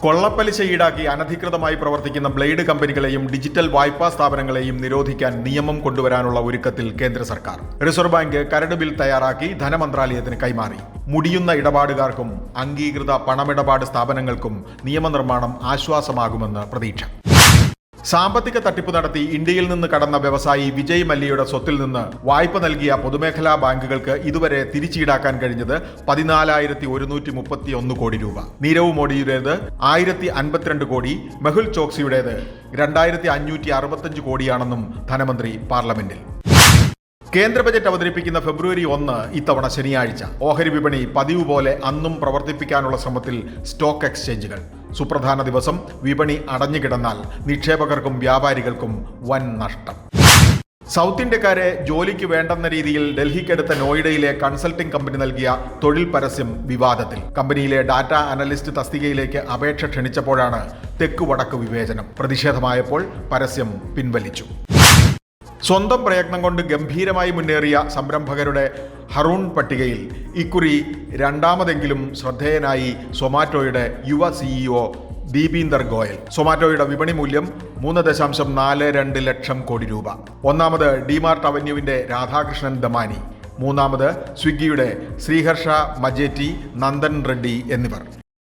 കൊള്ളപ്പലിശ ഈടാക്കി അനധികൃതമായി പ്രവർത്തിക്കുന്ന ബ്ലേഡ് കമ്പനികളെയും ഡിജിറ്റൽ വായ്പാ സ്ഥാപനങ്ങളെയും നിരോധിക്കാൻ നിയമം കൊണ്ടുവരാനുള്ള ഒരുക്കത്തിൽ കേന്ദ്ര സർക്കാർ. റിസർവ് ബാങ്ക് കരട് ബിൽ തയ്യാറാക്കി ധനമന്ത്രാലയത്തിന് കൈമാറി. മുടിയുന്ന ഇടപാടുകാർക്കും അംഗീകൃത പണമിടപാട് സ്ഥാപനങ്ങൾക്കും നിയമനിർമ്മാണം ആശ്വാസമാകുമെന്ന് പ്രതീക്ഷ. സാമ്പത്തിക തട്ടിപ്പ് നടത്തി ഇന്ത്യയിൽ നിന്ന് കടന്ന വ്യവസായി വിജയ് മല്യയുടെ സ്വത്തിൽ നിന്ന് വായ്പ നൽകിയ പൊതുമേഖലാ ബാങ്കുകൾക്ക് ഇതുവരെ തിരിച്ചീടാക്കാൻ കഴിഞ്ഞത് 14,131 കോടി രൂപ. നീരവ് മോഡിയുടേത് 1,052 കോടി, മെഹുൽ ചോക്സിയുടേത് 2,565 കോടിയാണെന്നും ധനമന്ത്രി പാർലമെന്റിൽ. കേന്ദ്ര ബജറ്റ് അവതരിപ്പിക്കുന്ന ഫെബ്രുവരി 1 ഇത്തവണ ശനിയാഴ്ച. ഓഹരി വിപണി പതിവ് പോലെ അന്നും പ്രവർത്തിപ്പിക്കാനുള്ള ശ്രമത്തിൽ സ്റ്റോക്ക് എക്സ്ചേഞ്ചുകൾ. സുപ്രധാന ദിവസം വിപണി അടഞ്ഞുകിടന്നാൽ നിക്ഷേപകർക്കും വ്യാപാരികൾക്കും വൻ നഷ്ടം. സൗത്ത് ഇന്ത്യക്കാരെ ജോലിക്ക് വേണ്ടെന്ന രീതിയിൽ ഡൽഹിക്കടുത്ത നോയിഡയിലെ കൺസൾട്ടിംഗ് കമ്പനി നൽകിയ തൊഴിൽ പരസ്യം വിവാദത്തിൽ. കമ്പനിയിലെ ഡാറ്റ അനലിസ്റ്റ് തസ്തികയിലേക്ക് അപേക്ഷ ക്ഷണിച്ചപ്പോഴാണ് തെക്ക് വടക്ക് വിവേചനം. പ്രതിഷേധമായപ്പോൾ പരസ്യം പിൻവലിച്ചു. സ്വന്തം പ്രയത്നം കൊണ്ട് ഗംഭീരമായി മുന്നേറിയ സംരംഭകരുടെ ഹറൂൺ പട്ടികയിൽ ഇക്കുറി രണ്ടാമതെങ്കിലും ശ്രദ്ധേയനായി സൊമാറ്റോയുടെ യുവ CEO ദീപീന്ദർ ഗോയൽ. സൊമാറ്റോയുടെ വിപണി മൂല്യം 3.42 ലക്ഷം കോടി രൂപ. ഒന്നാമത് ഡിമാർട്ട് അവന്യൂവിന്റെ രാധാകൃഷ്ണൻ ദമാനി, മൂന്നാമത് സ്വിഗ്ഗിയുടെ ശ്രീഹർഷ മജേറ്റി, നന്ദൻ റെഡ്ഡി എന്നിവർ.